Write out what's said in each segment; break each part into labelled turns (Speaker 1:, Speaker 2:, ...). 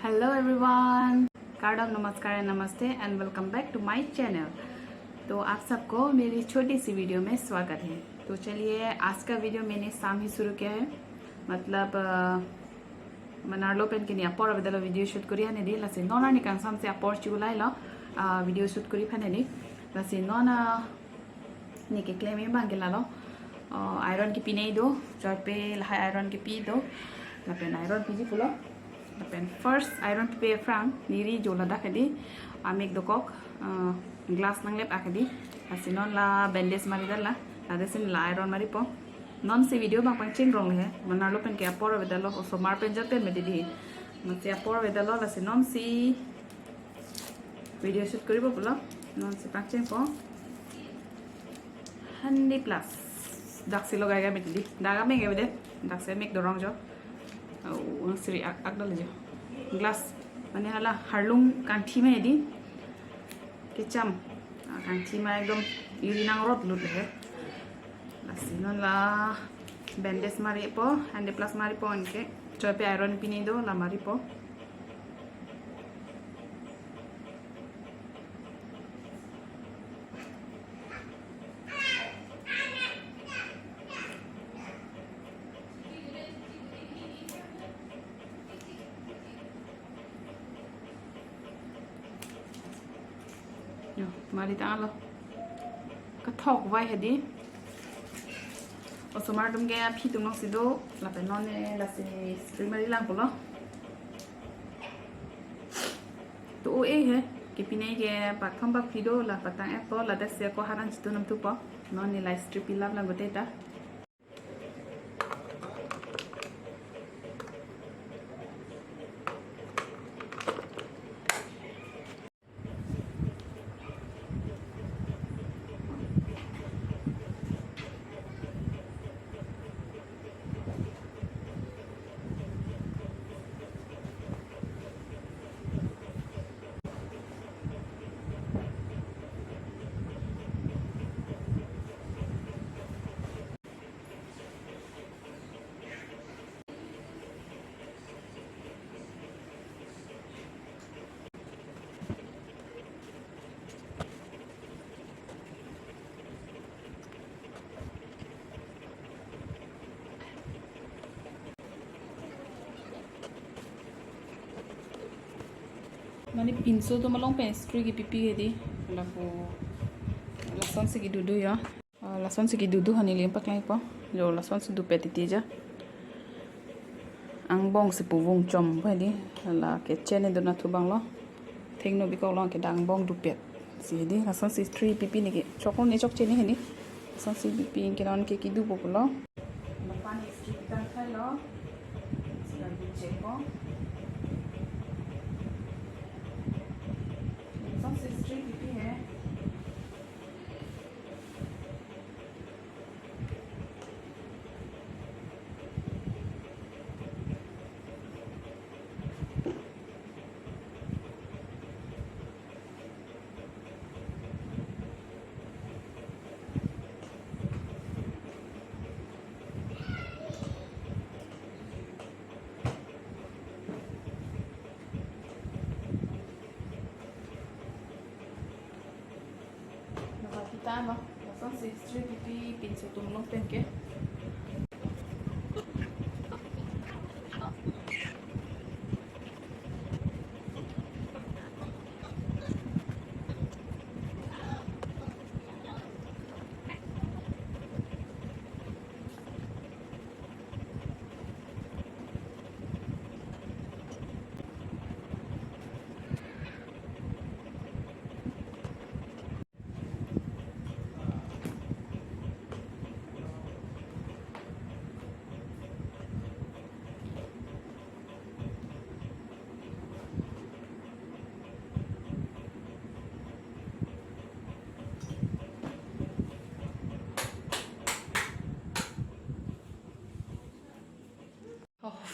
Speaker 1: Hello everyone, कार्डम नमस्कार and नमस्ते and welcome back to my channel. तो आप सबको मेरी छोटी सी वीडियो में स्वागत है। तो चलिए, आज का वीडियो मैंने शाम ही शुरू किया है। मतलब मनारलो पेन के निया पर विदलो वीडियो शूट करी हने दी लसे नोना निकां साम से अपर चिगुलाई लो वीडियो शूट करी फने दी लसे नोना निके क्लेम में बांगे लो आयरन की पिने दो चरपे लहा आयरन के पी दो लपेन आयरन पीजी फुलो लपेन फर्स्ट आयरन पे फ्रांग नीरी जोला दाखदी आमेक दोकक ग्लास नंगलेप आखदी लसे नोन ला बैंडेज मारी दला लादेसिन ला आयरन मारी पो नॉन से वीडियो बांग पंचिंग रोंग है मनारलो पेन के अपर वेदलो ओसो मार पेन जते में दीदी मसे अपर वेदलो लसे नॉन सी वीडियो शूट करिबो बोलो नॉन से पंचिंग पो 100 प्लस दाक्सी लगाएगा में दीदी दागा में गए दे दाक्से मेक द रॉन्ग जो ओ सरी अगदल जो ग्लास माने हाला हारलुंग कांठी में दी केचम कांठी में एकदम यूरिनांग रोड लुट है Sino la bandes maripo, and plus maripo anke. Chope iron pinido la maripo. Yo, mari talo. Kathok vai hedi. और सुमार तुम गया भी तुम लोग सीधो लापे नॉने लासे स्ट्रीमर इलाम बोलो तो वो है कि पिने के पाखम बाग फिदो ला पतांग एप्पल ला दस्य को हारन चितो नम तुपो नॉने ला स्ट्रिप इलाम ला गोटे ता माने पिंसो तो मलों पेस्ट्री की पिपी है दी लाको लसन से की दूधू या लसन से की दूधू हनी लियम पकलाई पो जो लसन से दुपे तीजा आंग बोंग से पुवोंग चम भदी ला के चेने दो ना थु बांगलो थेंगनो बिको लो के दांग बोंग दुपे सी दी लसन से स्ट्री पिपी ने के चोको ने चोक चेने हनी लसन से पिपी के नॉन के की दू बोलो पानी स्ट्री तन खालो सिला दू चेको सबसे स्ट्रीट पिपी है Tama, langsung si istri pipi pinsu tumulong penke.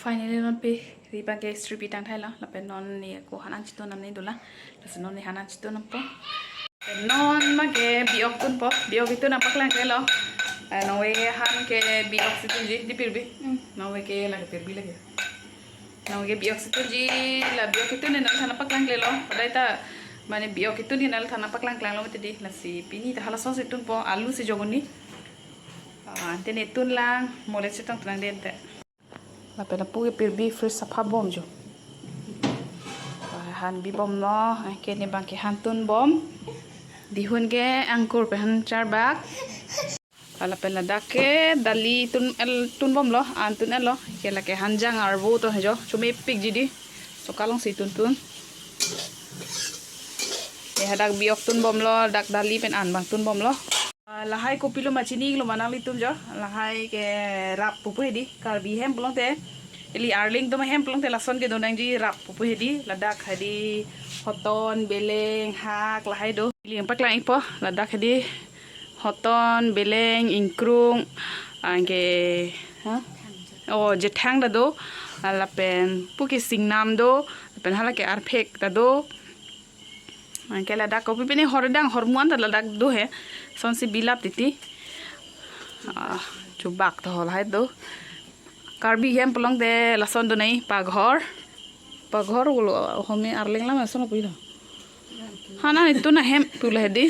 Speaker 1: Finally non pe riba ke strip itang thaila la pe non ni ko hanan chito nam nei dola tas non ni hanan chito nam po non ma ke biok tun po biok itu na paklang ke lo no we han ke biok situ ji di pirbi no we ke la ke pirbi lagi nong ge biok situ ji la biok itu ne nal thana paklang le lo padai ta mane biok itu ni nal thana paklang klang lo tedi la si pini ta hala sos itu po alu si jogoni tene tun lang mole setang tang den te la pela pu pir bi fir sapha bom jo han bi bom lo ke ne bang ke han tun bom dihun ge angkur pe han char bak ala pela dake dali tun bom lo an tun lo ke la ke hanjang ar bo to hejo chumi pik jidi so kalong si tun e hadak biok tun bom lo dak dali pen an bang tun bom lo lahai kopi lo machini lo manali tun jo lahai ke rap pupu hedi karbi hem pulang te eli arling to hem pulang te lason ke donang ji rap pupu hedi ladak hedi hoton beleng hak lahai do li empak lang ipo ladak hedi hoton beleng ingkrung angke oh jethang da do ala pen puki singnam do pen hala ke arphek da do angke ladak kopi pene hordang hormuan da ladak do he sonsi bilap titi chubak to hol hai do karbi hem pulang de lason do nai paghor ulo home arling lam ason puilo hana itu na hem pula hedi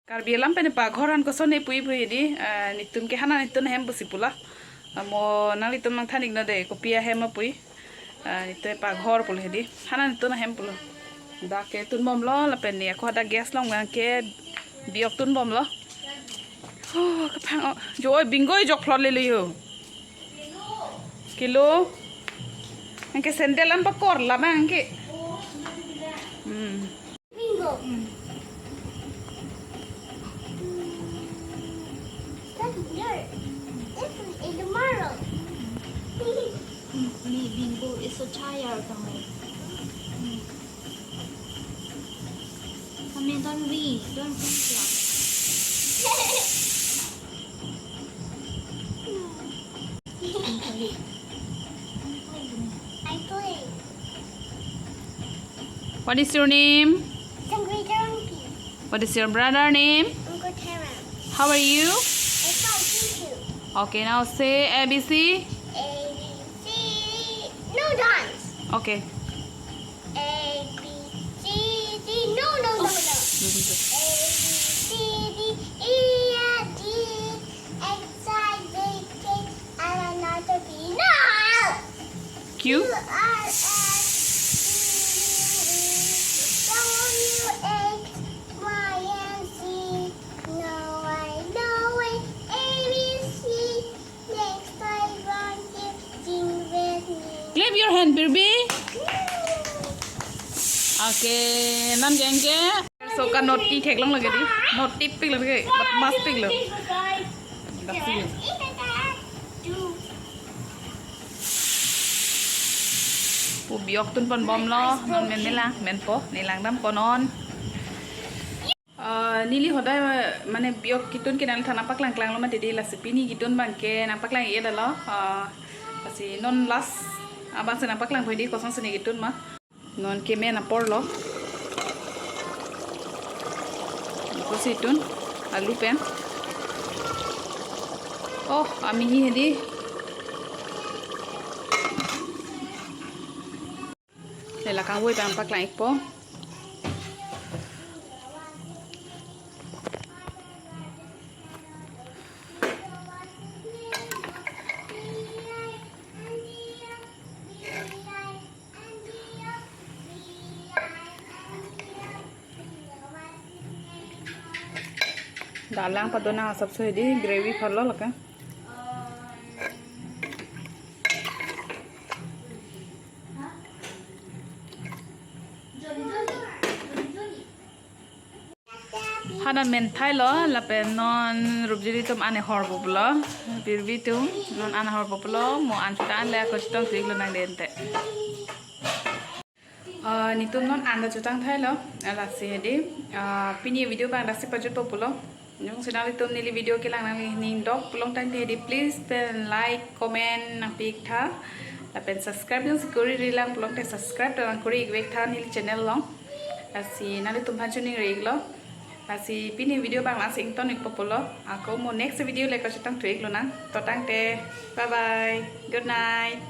Speaker 1: karbi lam pene paghoran ko sone pui di nitum ke hana nitun hem busipula mo nali tum mang thanik na de kopia hem pui nitue paghor pul hedi hana nitun hem pula da ke tun bom lo la pene ko da gas long ngang ke biok tun bom lo oh ka phang jo bingoi jok flot le yo kilo angke sendel am pakor la mang angke bingo
Speaker 2: Bingo is so tired kami. Kami don't read, don't think I play.
Speaker 1: What is your name?
Speaker 2: Uncle Donkey.
Speaker 1: What is your brother name?
Speaker 2: Uncle Tara.
Speaker 1: How are you?
Speaker 2: I'm fine, thank you.
Speaker 1: Okay, now say ABC.
Speaker 2: A, B, C, no dance.
Speaker 1: Okay.
Speaker 2: A, B, C, D, no. A, B, C, D, E, F, G, H, I, J, K, L, M, N, O, P, no.
Speaker 1: Q.
Speaker 2: Q, R, S, T, U, V, W, X, Y, and Z. No, I know it. A, B, C. Next time, want you sing with me.
Speaker 1: Clap your hand, baby. Okay, nam jeng ke. So ka noti thek long lage di. Noti pik lage, but mas pik lo. Pu biok tun pon bom lo, non men melang, men po, nilang dam ponon. Nili hodai mane biok kitun ke nal thana paklang klang lo ma tedi la sepini kitun bang ke na paklang ye dalo. Pasi non las abang se na paklang hoi di kosong seni kitun ma. Non ke me na por lo. Situn alu pen oh ami hi hedi lela kang woi pang pak lang po dalang padona sabse di gravy phalo laka hanan men thai lo la pen non rubjiri tum ane hor boblo birbi tum non ane hor boblo mo an chutan le ko chitong sig lo nang dente ni tum non anda chutang thai lo ala se di pini video bang dasi pajut populo yung sinali tum nili video ke lang nang ning dog pulong tan di please pen like comment nang pik tha la pen subscribe yung sikuri rilang pulong te subscribe lang kuri igwek tha nili channel long asi nali tum phanchuning rig lo Masih pini video bang masing ton populo. Aku mau next video lagi kita tang tweak lo nang. Totang teh. Bye bye. Good night.